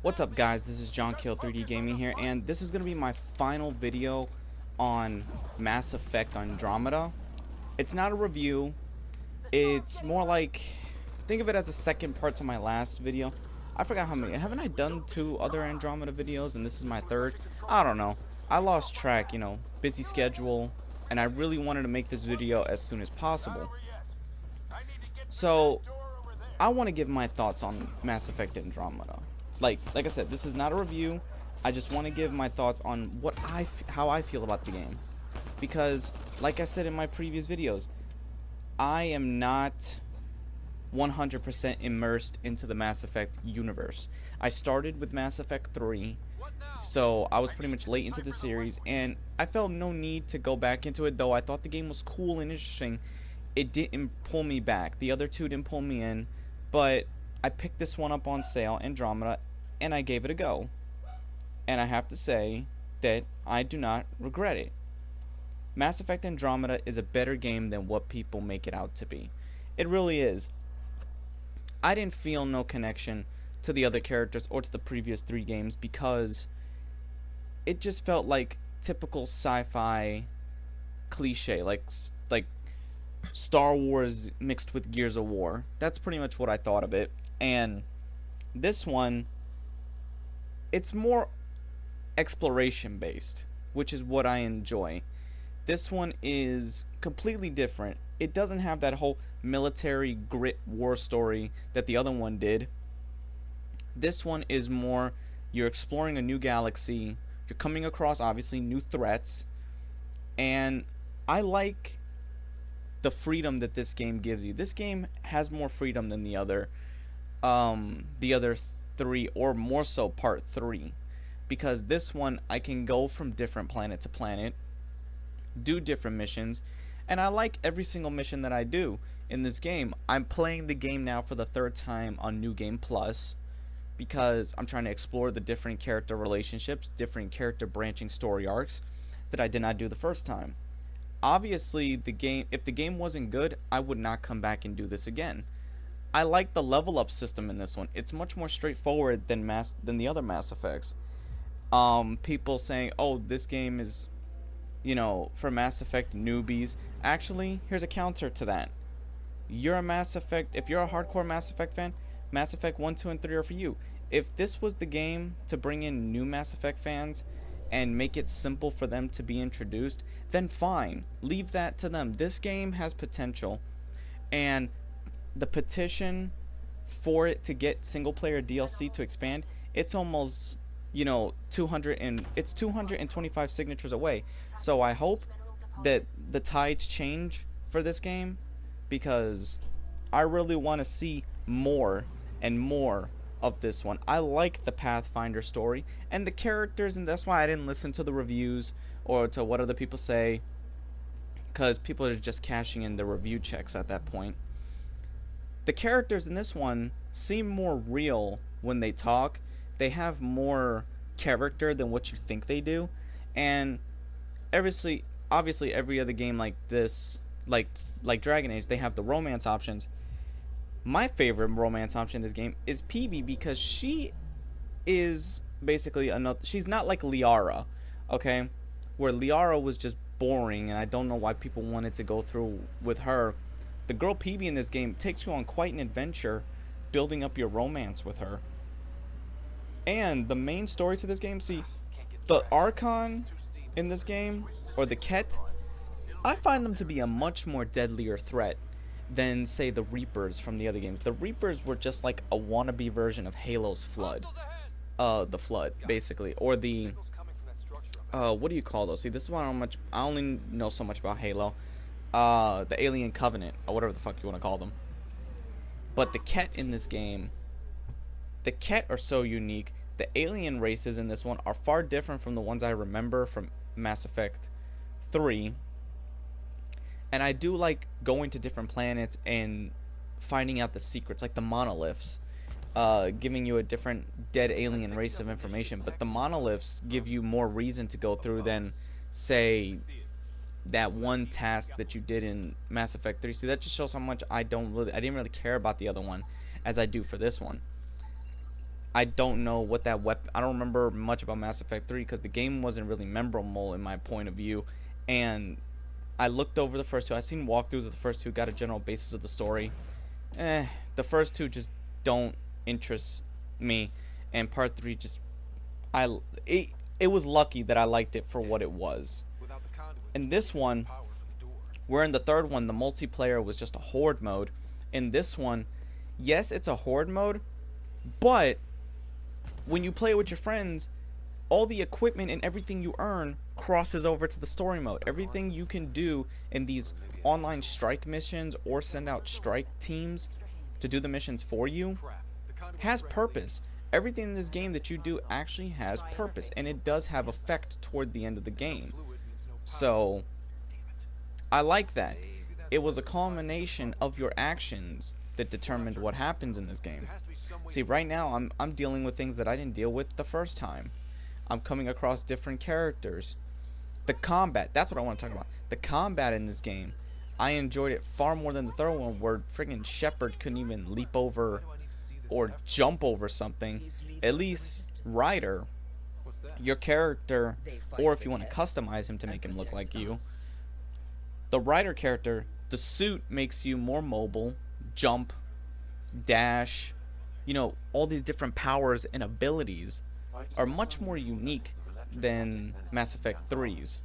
What's up, guys? This is John Kill 3D Gaming here, and this is going to be my final video on Mass Effect Andromeda. It's not a review, it's more like, think of it as a second part to my last video. I forgot how many, haven't I done 2 other Andromeda videos, and this is my 3rd? I don't know. I lost track, busy schedule, and I really wanted to make this video as soon as possible. So, I want to give my thoughts on Mass Effect Andromeda. Like I said, this is not a review. I just want to give my thoughts on how I feel about the game. Because, like I said in my previous videos, I am not 100% immersed into the Mass Effect universe. I started with Mass Effect 3, so I was pretty much late into the series, and I felt no need to go back into it, though I thought the game was cool and interesting. It didn't pull me back. The other 2 didn't pull me in, but I picked this one up on sale, Andromeda, and I gave it a go. And I have to say that I do not regret it. Mass Effect Andromeda is a better game than what people make it out to be. It really is. I didn't feel no connection to the other characters or to the previous 3 games because it just felt like typical sci-fi cliche, like Star Wars mixed with Gears of War. That's pretty much what I thought of it. And this one, it's more exploration based, which is what I enjoy. This one is completely different. It doesn't have that whole military grit war story that the other one did. This one is more, you're exploring a new galaxy, you're coming across obviously new threats, and I like the freedom that this game gives you. This game has more freedom than the other 3, or more so part 3, because this one I can go from different planet to planet, do different missions, and I like every single mission that I do in this game. I'm playing the game now for the 3rd time on New Game Plus because I'm trying to explore the different character relationships, different character branching story arcs that I did not do the first time. Obviously, if the game wasn't good, I would not come back and do this again. I like the level up system in this one. It's much more straightforward than the other Mass Effects. People saying, "Oh, this game is, for Mass Effect newbies." Actually, here's a counter to that. You're a Mass Effect, if you're a hardcore Mass Effect fan, Mass Effect 1, 2, and 3 are for you. If this was the game to bring in new Mass Effect fans and make it simple for them to be introduced, then fine. Leave that to them. This game has potential, and the petition for it to get single player DLC to expand, it's almost 225 signatures away. So I hope that the tides change for this game, because I really want to see more and more of this one. I like the Pathfinder story and the characters, and that's why I didn't listen to the reviews or to what other people say, because people are just cashing in their review checks at that point. The characters in this one seem more real when they talk. They have more character than what you think they do. And obviously every other game like this, like Dragon Age, they have the romance options. My favorite romance option in this game is Peebee, because she is basically another, she's not like Liara, okay? Where Liara was just boring, and I don't know why people wanted to go through with her. The girl Peebee in this game takes you on quite an adventure building up your romance with her. And the main story to this game, see, the Archon in this game, or the Ket, I find them to be a much more deadlier threat than, say, the Reapers from the other games. The Reapers were just like a wannabe version of Halo's Flood. The Flood, basically. Or the, what do you call those? See, this is why I only know so much about Halo. The Alien Covenant, or whatever the fuck you want to call them. But the Ket in this game, the Ket are so unique. The alien races in this one are far different from the ones I remember from Mass Effect 3. And I do like going to different planets and finding out the secrets, like the monoliths, giving you a different dead alien race of information. But the monoliths give you more reason to go through than, say, that one task that you did in Mass Effect 3. See, that just shows how much I didn't really care about the other one as I do for this one. I don't know what that weapon. I don't remember much about Mass Effect 3 because the game wasn't really memorable in my point of view. And I looked over the first two. I seen walkthroughs of the first two, got a general basis of the story. The first two just don't interest me, and part three just I it was lucky that I liked it for what it was. In this one, we're in the third one. The multiplayer was just a horde mode. In this one, yes, it's a horde mode, but when you play with your friends, all the equipment and everything you earn crosses over to the story mode. Everything you can do in these online strike missions or send out strike teams to do the missions for you has purpose. Everything in this game that you do actually has purpose, and it does have effect toward the end of the game. So I like that. It was a culmination of your actions that determined what happens in this game. See, right now I'm dealing with things that I didn't deal with the first time. I'm coming across different characters. The combat, that's what I want to talk about. The combat in this game, I enjoyed it far more than the third one, where friggin' Shepard couldn't even leap over or jump over something. At least Ryder, your character, or if you want to customize him to make him look like you, the Ryder character, the suit makes you more mobile, jump, dash, you know, all these different powers and abilities are much more unique than Mass Effect 3's.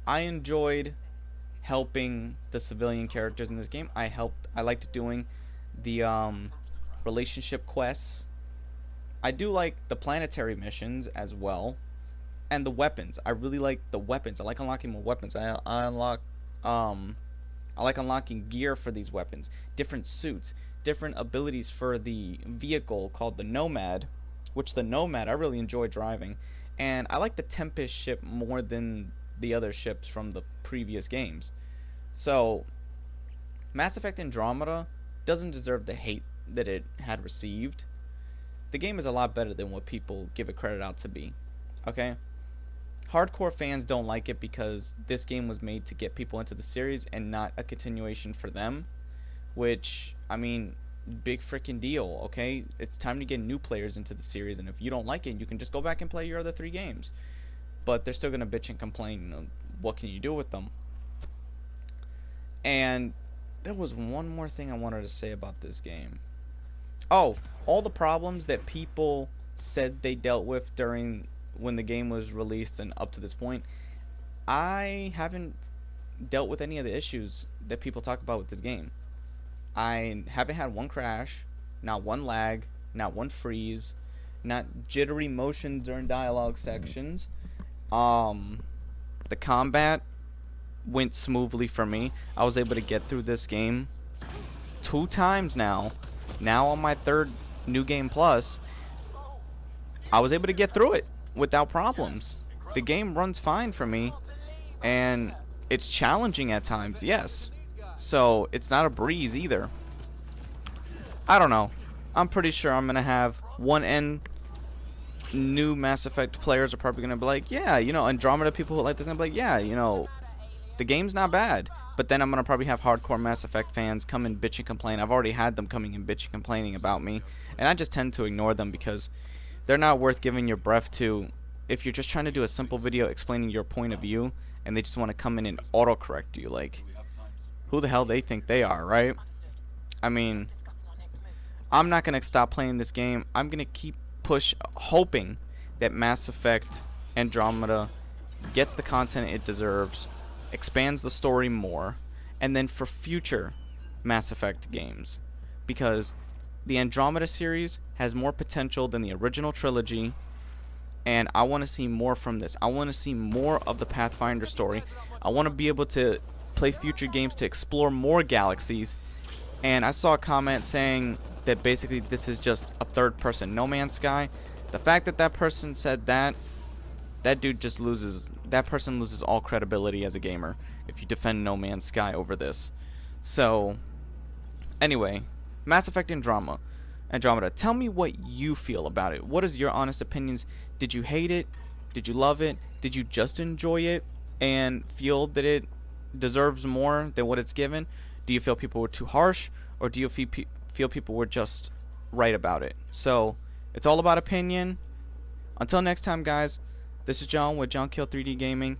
I enjoyed helping the civilian characters in this game. I liked doing the relationship quests. I do like the planetary missions as well, and the weapons. I really like the weapons. I like unlocking more weapons. I like unlocking gear for these weapons, different suits, different abilities for the vehicle called the Nomad, which the Nomad I really enjoy driving, and I like the Tempest ship more than the other ships from the previous games. So Mass Effect Andromeda doesn't deserve the hate that it had received. The game is a lot better than what people give it credit out to be. Okay? Hardcore fans don't like it because this game was made to get people into the series and not a continuation for them. Which, I mean, big freaking deal, okay? It's time to get new players into the series, and if you don't like it, you can just go back and play your other 3 games. But they're still gonna bitch and complain, you know, what can you do with them? And there was one more thing I wanted to say about this game. Oh, all the problems that people said they dealt with during when the game was released and up to this point, I haven't dealt with any of the issues that people talk about with this game. I haven't had one crash, not one lag, not one freeze, not jittery motion during dialogue sections. The combat went smoothly for me. I was able to get through this game 2 times now. Now on my 3rd New Game Plus, I was able to get through it without problems. The game runs fine for me, and it's challenging at times, yes. So it's not a breeze either. I don't know. I'm pretty sure I'm gonna have one end new Mass Effect players are probably gonna be like, yeah, you know, Andromeda people who like this gonna be like, yeah, you know, the game's not bad. But then I'm gonna probably have hardcore Mass Effect fans come and bitch and complain. I've already had them coming and bitch and complaining about me, and I just tend to ignore them because they're not worth giving your breath to if you're just trying to do a simple video explaining your point of view and they just want to come in and autocorrect you. Like, who the hell they think they are, right? I mean, I'm not gonna stop playing this game. I'm gonna keep hoping that Mass Effect Andromeda gets the content it deserves, expands the story more, and then for future Mass Effect games, because the Andromeda series has more potential than the original trilogy, and I want to see more from this. I want to see more of the Pathfinder story. I want to be able to play future games to explore more galaxies. And I saw a comment saying that basically this is just a third-person No Man's Sky. The fact that that person said that, that person loses all credibility as a gamer if you defend No Man's Sky over this. So, anyway, Mass Effect Andromeda, tell me what you feel about it. What is your honest opinions? Did you hate it? Did you love it? Did you just enjoy it and feel that it deserves more than what it's given? Do you feel people were too harsh, or do you feel people were just right about it. So it's all about opinion. Until next time, guys, this is John with John Kill 3D Gaming.